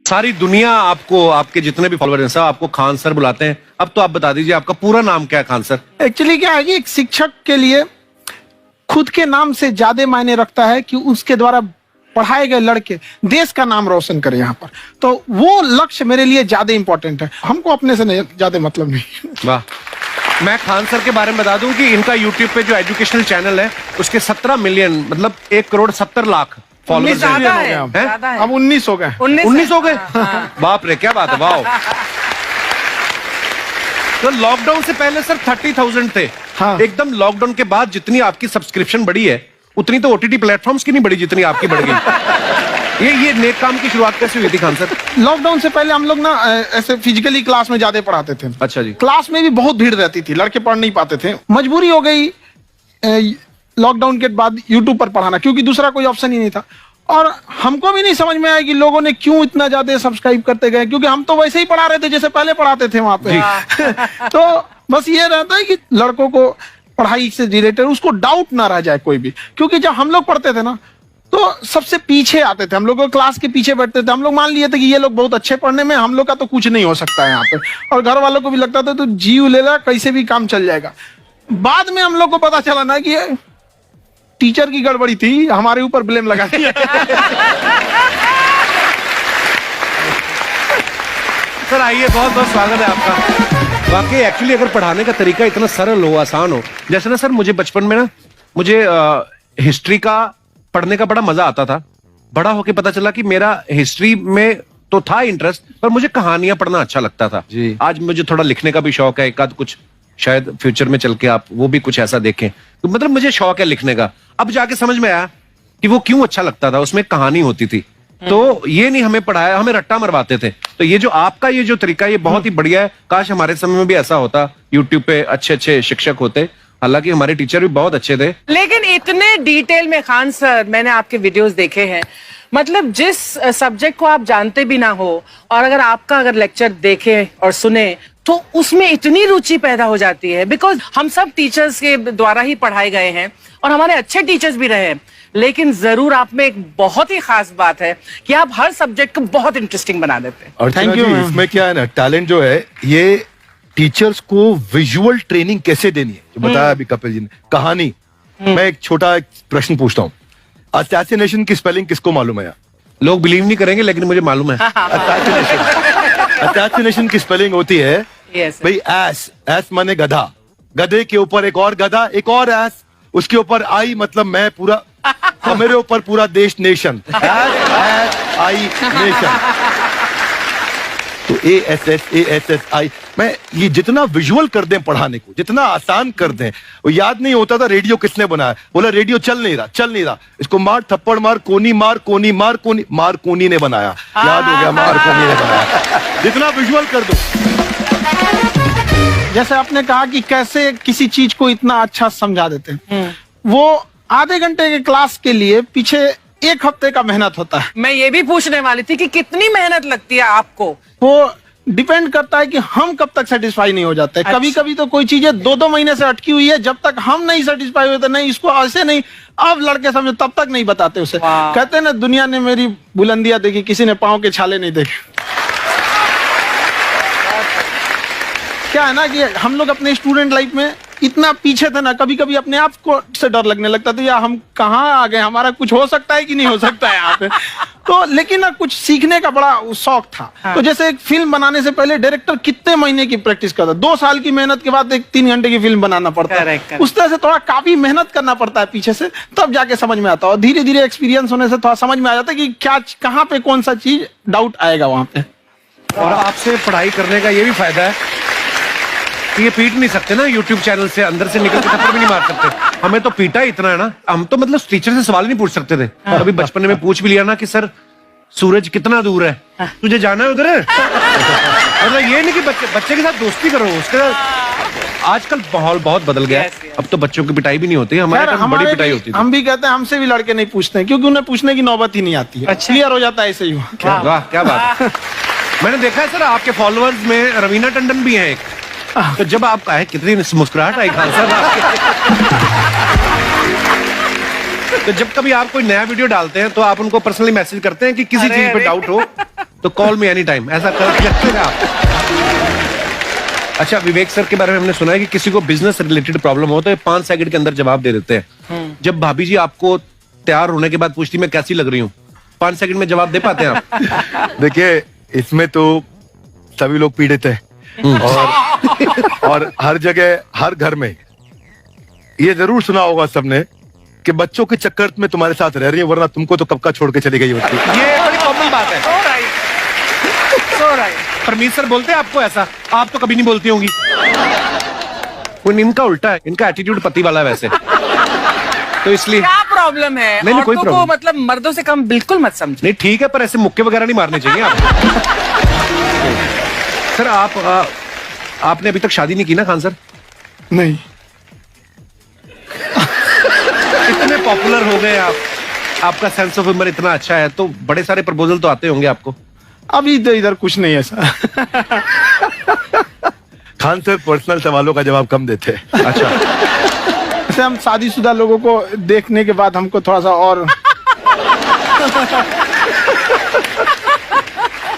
सारी दुनिया आपको, आपके जितने भी फॉलोअर हैं सब आपको खान सर बुलाते हैं। अब तो आप बता दीजिए आपका पूरा नाम क्या है खान सर? एक्चुअली क्या है कि एक शिक्षक के लिए खुद के नाम से ज्यादा मायने रखता है कि उसके द्वारा पढ़ाए गए लड़के देश का नाम रोशन करें यहाँ पर, तो वो लक्ष्य मेरे लिए ज्यादा इंपॉर्टेंट है। हमको अपने से ज्यादा मतलब नहीं। वाह। मैं खान सर के बारे में बता दूं कि इनका यूट्यूब पे जो एजुकेशनल चैनल है उसके 17 मिलियन मतलब 1,70,00,000 फॉलोअर्स ज्यादा है। अब 19 हो गए। 19 हो गए। बाप रे, क्या बात है, वाह। तो लॉकडाउन से पहले सर 30,000 थे। हाँ। एकदम लॉकडाउन के बाद जितनी आपकी सब्सक्रिप्शन बढ़ी है उतनी तो ओटीटी प्लेटफॉर्म्स की नहीं बढ़ी जितनी आपकी बढ़ गई। ये नेक काम की शुरुआत कैसे हुई थी खान सर? लॉकडाउन से पहले हम लोग ना ऐसे फिजिकली क्लास में ज्यादा पढ़ाते थे। अच्छा जी। क्लास में भी बहुत भीड़ रहती थी, लड़के पढ़ नहीं पाते थे। मजबूरी हो गई लॉकडाउन के बाद यूट्यूब पर पढ़ाना, क्योंकि दूसरा कोई ऑप्शन ही नहीं था। और हमको भी नहीं समझ में आया कि लोगों ने क्यों इतना ज्यादा सब्सक्राइब करते गए, क्योंकि हम तो वैसे ही पढ़ा रहे थे जैसे पहले पढ़ाते थे वहां पे। तो बस ये रहता है कि लड़कों को पढ़ाई से रिलेटेड उसको डाउट ना रह जाए कोई भी, क्योंकि जब हम लोग पढ़ते थे ना तो सबसे पीछे आते थे, हम लोग क्लास के पीछे बैठते थे। हम लोग मान लिए थे कि ये लोग बहुत अच्छे पढ़ने में, हम लोग का तो कुछ नहीं हो सकता है यहाँ पे। और घर वालों को भी लगता था तो जीव ले ला, कैसे भी काम चल जाएगा। बाद में हम लोग को पता चला ना कि टीचर की गड़बड़ी थी, हमारे ऊपर ब्लेम लगा दिया। सर आइए, बहुत बहुत स्वागत है आपका। वाकई एक्चुअली अगर पढ़ाने का तरीका इतना सरल हो, आसान हो, जैसे ना सर मुझे बचपन में ना मुझे हिस्ट्री का पढ़ने का बड़ा मजा आता था। बड़ा होके पता चला कि मेरा हिस्ट्री में तो था इंटरेस्ट, पर मुझे कहानियां पढ़ना अच्छा लगता था जी। आज मुझे थोड़ा लिखने का भी शौक है, एक आध कुछ शायद फ्यूचर में चल के आप वो भी कुछ ऐसा देखें, तो मतलब मुझे शौक है लिखने का। अब जाके समझ में आया कि वो क्यों अच्छा लगता था, उसमें कहानी होती थी। तो ये नहीं हमें पढ़ाया, हमें रट्टा मरवाते थे। तो ये जो आपका ये जो तरीका ये बहुत ही बढ़िया है। काश हमारे समय में भी ऐसा होता, यूट्यूब पे अच्छे अच्छे शिक्षक होते। हालांकि हमारे टीचर भी बहुत अच्छे थे। लेकिन इतने डिटेल में खान सर, मैंने आपके वीडियोस देखे हैं, मतलब जिस सब्जेक्ट को आप जानते भी ना हो और अगर लेक्चर देखें और सुने तो उसमें इतनी रुचि पैदा हो जाती है। बिकॉज हम सब टीचर्स के द्वारा ही पढ़ाए गए हैं और हमारे अच्छे टीचर्स भी रहे हैं, लेकिन जरूर आप में एक बहुत ही खास बात है कि आप हर सब्जेक्ट को बहुत इंटरेस्टिंग बना देते हैं। और थैंक यू। इसमें क्या है ना, टैलेंट जो है ये टीचर्स को विजुअल ट्रेनिंग कैसे देनी है, जो बताया अभी कपिल जी ने। कहानी, मैं एक छोटा प्रश्न पूछता हूँ, असैसिनेशन की स्पेलिंग किसको मालूम है यार? लोग बिलीव नहीं करेंगे लेकिन मुझे मालूम है। असैसिनेशन की स्पेलिंग होती है भाई एस माने गधा, गधे के ऊपर एक और गधा, एक और एस, उसके ऊपर आई मतलब मैं पूरा, और मेरे ऊपर पूरा देश नेशन, आई नेशन। तो ASSASSI, मैं ये जितना विजुअल कर दें पढ़ाने को, जितना आसान कर दें। वो याद नहीं होता था रेडियो किसने बनाया, बोला रेडियो चल नहीं रहा, इसको मार थप्पड़ मार, कोनी मार, कोनी मार, कोनी मार, कोनी ने बनाया। याद हो गया, मार कोनी ने बनाया। जितना विजुअल कर दो। जैसे आपने कहा कि कैसे किसी चीज को इतना अच्छा समझा देते हैं, वो आधे घंटे के क्लास के लिए पीछे 1 हफ्ते का मेहनत होता है। मैं ये भी पूछने वाली थी कि कितनी मेहनत लगती है आपको। वो डिपेंड करता है कि हम कब तक सेटिस्फाई नहीं हो जाते। अच्छा। कभी कभी तो कोई चीजें 2-2 महीने से अटकी हुई है, जब तक हम नहीं सेटिस्फाई होते, नहीं इसको ऐसे नहीं, अब लड़के समझो तब तक नहीं बताते उसे। कहते हैं ना, दुनिया ने मेरी बुलंदियां देखी, किसी ने पांव के छाले नहीं देखे। क्या है ना कि हम लोग अपने स्टूडेंट लाइफ में इतना पीछे थे ना, कभी कभी अपने आप को से डर लगने लगता था, यार हम कहाँ आ गए, हमारा कुछ हो सकता है कि नहीं हो सकता है यहाँ पे। तो लेकिन ना कुछ सीखने का बड़ा शौक था। हाँ। तो जैसे एक फिल्म बनाने से पहले डायरेक्टर कितने महीने की प्रैक्टिस करता, 2 साल की मेहनत के बाद एक 3 घंटे की फिल्म बनाना पड़ता है। उस तरह से थोड़ा काफी मेहनत करना पड़ता है पीछे से, तब जाके समझ में आता है। और धीरे धीरे एक्सपीरियंस होने से थोड़ा समझ में आ जाता है कि क्या, कहाँ पे कौन सा चीज डाउट आएगा वहां पे। और आपसे पढ़ाई करने का ये भी फायदा है, ये पीट नहीं सकते ना यूट्यूब चैनल से, अंदर से निकल के थप्पड़ भी नहीं मार सकते। हमें तो पीटा इतना है ना, हम तो मतलब टीचर से सवाल नहीं पूछ सकते थे। और अभी बचपन में पूछ भी लिया ना कि सर सूरज कितना दूर है, तुझे जाना है उधर। मतलब ये नहीं कि बच्चे के साथ दोस्ती करो, उसके साथ। आजकल माहौल बहुत बदल गया है, अब तो बच्चों की पिटाई भी नहीं होती, हमारे टाइम बड़ी पिटाई होती थी। हम भी कहते हैं, हमसे भी लड़के नहीं पूछते हैं, क्योंकि उन्हें पूछने की नौबत ही नहीं आती है। क्लियर हो जाता है ऐसे ही। वाह, क्या बात है। मैंने देखा है सर आपके फॉलोअर्स में रवीना टंडन भी है एक, तो जब आप कहे कितनी मुस्कुराहट आई खान साहब तो जब कभी आप कोई नया वीडियो डालते हैं तो आप उनको पर्सनली मैसेज करते हैं कि किसी चीज पे डाउट हो तो कॉल मी एनी टाइम, ऐसा कर सकते हैं आप। अच्छा, विवेक सर के बारे में हमने सुना है कि किसी को बिजनेस रिलेटेड प्रॉब्लम हो तो 5 सेकंड के अंदर जवाब दे देते हैं। जब भाभी जी आपको तैयार होने के बाद पूछती मैं कैसी लग रही हूँ, 5 सेकंड में जवाब दे पाते हैं आप? देखिए, इसमें तो सभी लोग पीड़ित हैं और हर जगह, हर घर में ये जरूर सुना होगा सबने कि बच्चों के चक्कर में तुम्हारे साथ रह रही है, वरना तुमको तो कब का छोड़ के चली गई होती। ये बड़ी कॉमन बात है। So right. So right. Parmeet sir बोलते हैं आपको ऐसा? आप तो कभी नहीं बोलती होंगी। इनका उल्टा है, इनका एटीट्यूड पति वाला है वैसे, तो इसलिए। क्या प्रॉब्लम है? नहीं, कोई औरतों को प्रॉब्लम मतलब मर्दों से कम बिल्कुल मत समझो। नहीं, ठीक है, पर ऐसे मुक्के वगैरह नहीं मारने चाहिए आप। सर आपने अभी तक शादी नहीं की ना खान सर? नहीं। इतने पॉपुलर हो गए आप, आपका सेंस ऑफ ह्यूमर इतना अच्छा है, तो बड़े सारे प्रपोजल तो आते होंगे आपको। अभी तो इधर कुछ नहीं है ऐसा। खान सर पर्सनल सवालों का जवाब कम देते हैं। अच्छा, जैसे हम शादीशुदा लोगों को देखने के बाद हमको थोड़ा सा और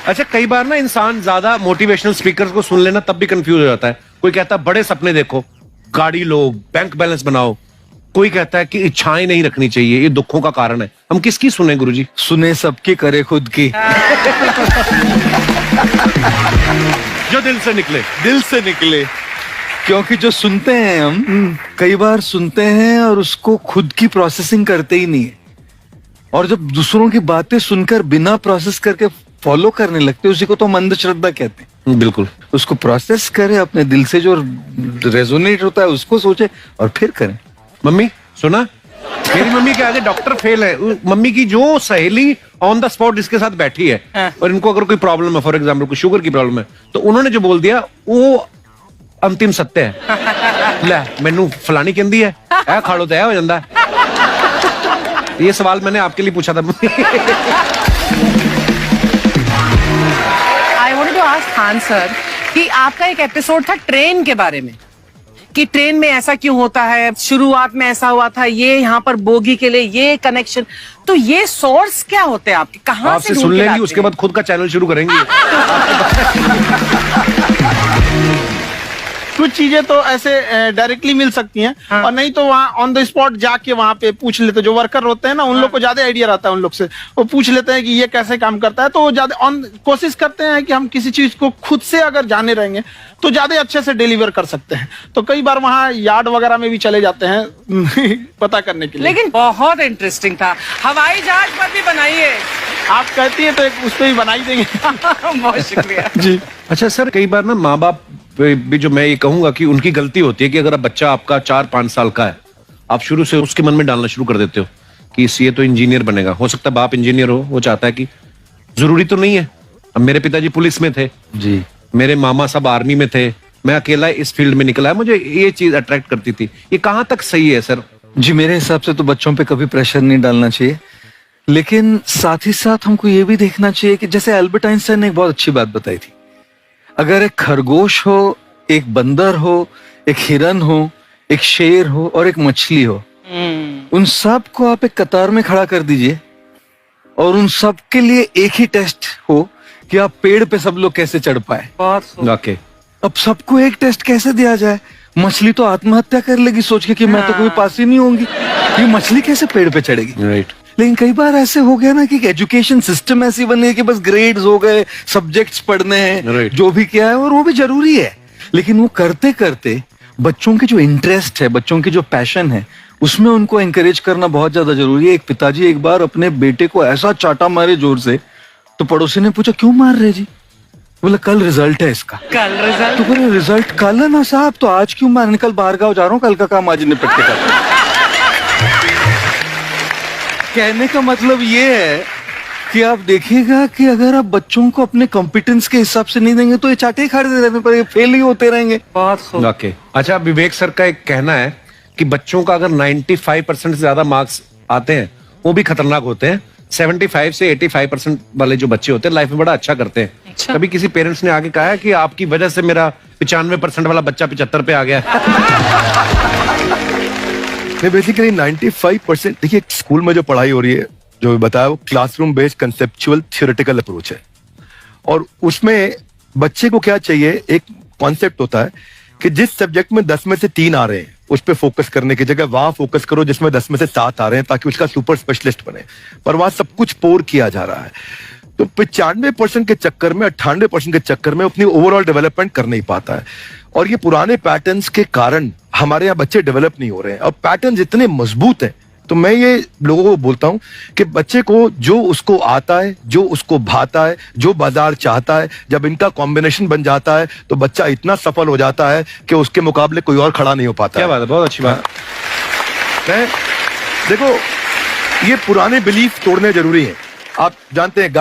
अच्छा, कई बार ना इंसान ज्यादा मोटिवेशनल स्पीकर्स को सुन लेना तब भी कंफ्यूज हो जाता है। कोई कहता है बड़े सपने देखो, गाड़ी लो, बैंक बैलेंस बनाओ। कोई कहता है कि इच्छाएं नहीं रखनी चाहिए, ये दुखों का कारण है। हम किसकी सुने गुरुजी? सुने सबकी, करे खुद की। जो दिल से निकले। दिल से निकले, क्योंकि जो सुनते हैं हम कई बार सुनते हैं और उसको खुद की प्रोसेसिंग करते ही नहीं है, और जब दूसरों की बातें सुनकर बिना प्रोसेस करके फॉलो करने लगते हैं, उसी को तो हम अंधश्रद्धा कहते हैं। बिल्कुल। उसको प्रोसेस करें, अपने दिल से जो रेजोनेट होता है उसको सोचे और फिर करें। मम्मी सुना, मेरी मम्मी के आगे डॉक्टर फेल है। मम्मी की जो सहेली ऑन द स्पॉट इसके साथ बैठी है और इनको अगर कोई प्रॉब्लम है, फॉर एग्जाम्पल कोई शुगर की प्रॉब्लम है, तो उन्होंने जो बोल दिया वो अंतिम सत्य है। ले मैनू फलानी कहती है, ऐ खाड़ो तो ऐ हो जाता है। ये सवाल मैंने आपके लिए पूछा था। I wanted to ask Khan sir कि आपका एक एपिसोड था ट्रेन के बारे में, कि ट्रेन में ऐसा क्यों होता है, शुरुआत में ऐसा हुआ था, ये यहाँ पर बोगी के लिए ये कनेक्शन, तो ये सोर्स क्या होते हैं आपके, कहाँ आपसे से सुन ढूंढ के लेंगी, लाते उसके हैं? बाद खुद का चैनल शुरू करेंगी। कुछ चीजें तो ऐसे डायरेक्टली मिल सकती हैं, और नहीं तो वहाँ ऑन द स्पॉट जाके वहाँ पे पूछ लेते, जो वर्कर होते हैं ना, उन लोग को ज्यादा आइडिया रहता है, उन लोग से वो पूछ लेते हैं कि ये कैसे काम करता है, तो वो ज्यादा कोशिश करते हैं कि हम किसी चीज को खुद से अगर जाने रहेंगे तो ज्यादा अच्छे से डिलीवर कर सकते हैं। तो कई बार वहाँ यार्ड वगैरह में भी चले जाते हैं पता करने के लिए। लेकिन बहुत इंटरेस्टिंग था। हवाई जहाज पर भी बनाइए। आप कहती हैं तो एक उस पर भी बना ही देंगे। बहुत शुक्रिया जी। अच्छा सर, कई बार ना माँ बाप भी, जो मैं ये कहूंगा कि उनकी गलती होती है कि अगर अब बच्चा आपका 4-5 साल का है, आप शुरू से उसके मन में डालना शुरू कर देते हो कि ये तो इंजीनियर बनेगा। हो सकता है बाप इंजीनियर हो, वो चाहता है कि जरूरी तो नहीं है। अब मेरे पिताजी पुलिस में थे जी, मेरे मामा सब आर्मी में थे, मैं अकेला इस फील्ड में निकला है, मुझे ये चीज अट्रैक्ट करती थी। ये कहाँ तक सही है सर? जी मेरे हिसाब से तो बच्चों पे कभी प्रेशर नहीं डालना चाहिए, लेकिन साथ ही साथ हमको ये भी देखना चाहिए कि जैसे एल्बर्ट आइंस्टाइन ने एक बहुत अच्छी बात बताई थी, अगर एक खरगोश हो, एक बंदर हो, एक हिरन हो, एक शेर हो और एक मछली हो, उन सब को आप एक कतार में खड़ा कर दीजिए और उन सब के लिए एक ही टेस्ट हो कि आप पेड़ पे सब लोग कैसे चढ़ पाए। बहुत ओके, अब सबको एक टेस्ट कैसे दिया जाए? मछली तो आत्महत्या कर लेगी सोच के कि मैं तो कभी पास ही नहीं होंगी, ये मछली कैसे पेड़ पे चढ़ेगी? राइट। लेकिन कई बार ऐसे हो गया ना कि एजुकेशन सिस्टम ऐसी बनी है कि बस ग्रेड्स हो गए, सब्जेक्ट्स पढ़ने हैं, Right. जो भी किया है और वो भी जरूरी है, लेकिन वो करते करते बच्चों के जो इंटरेस्ट है, बच्चों की जो पैशन है, उसमें उनको एंकरेज करना बहुत ज्यादा जरूरी है। एक पिताजी एक बार अपने बेटे को ऐसा चाटा मारे जोर से, तो पड़ोसी ने पूछा क्यों मार रहे जी? बोला कल रिजल्ट है इसका। कल रिजल्ट? तो बोले रिजल्ट कल है ना साहब, तो आज क्यों मारने? कल बाहर गाँव जा रहा हूँ, कल का काम आज निपट के कर। कहने का मतलब ये है कि आप देखिएगा कि अगर आप बच्चों को अपने कॉम्पिटेंस के हिसाब से नहीं देंगे तो ये चाटे खा रहने पर ये फेल ही होते रहेंगे। बहुत खूब। ओके। अच्छा, विवेक सर का एक कहना है कि बच्चों का अगर 95% से ज्यादा मार्क्स आते हैं वो भी खतरनाक होते हैं। 75 से 85% वाले जो बच्चे होते हैं लाइफ में बड़ा अच्छा करते हैं। अच्छा। कभी किसी पेरेंट्स ने आके कहा है कि आपकी वजह से मेरा 95% वाला बच्चा 75 पे आ गया? बेसिकली 95%, देखिए स्कूल में जो पढ़ाई हो रही है, जो बताया, वो classroom based conceptual theoretical approach है। और उसमें बच्चे को क्या चाहिए, एक कॉन्सेप्ट होता है कि जिस सब्जेक्ट में 10 में से 3 आ रहे हैं उस पर फोकस करने की जगह वहां फोकस करो जिसमें 10 में से 7 आ रहे हैं, ताकि उसका सुपर स्पेशलिस्ट बने। पर वहां सब कुछ पोर किया जा रहा है, तो 95% के चक्कर में, 98% के चक्कर में अपनी ओवरऑल डेवलपमेंट कर नहीं पाता है। और ये पुराने पैटर्न्स के कारण हमारे यहाँ बच्चे डेवलप नहीं हो रहे हैं। अब पैटर्न्स इतने मजबूत हैं, तो मैं ये लोगों को बोलता हूं कि बच्चे को जो उसको आता है, जो उसको भाता है, जो बाजार चाहता है, जब इनका कॉम्बिनेशन बन जाता है तो बच्चा इतना सफल हो जाता है कि उसके मुकाबले कोई और खड़ा नहीं हो पाता। क्या बात है, बहुत अच्छी बात। मैं देखो, ये पुराने बिलीफ तोड़ने जरूरी हैं। आप जानते हैं गाय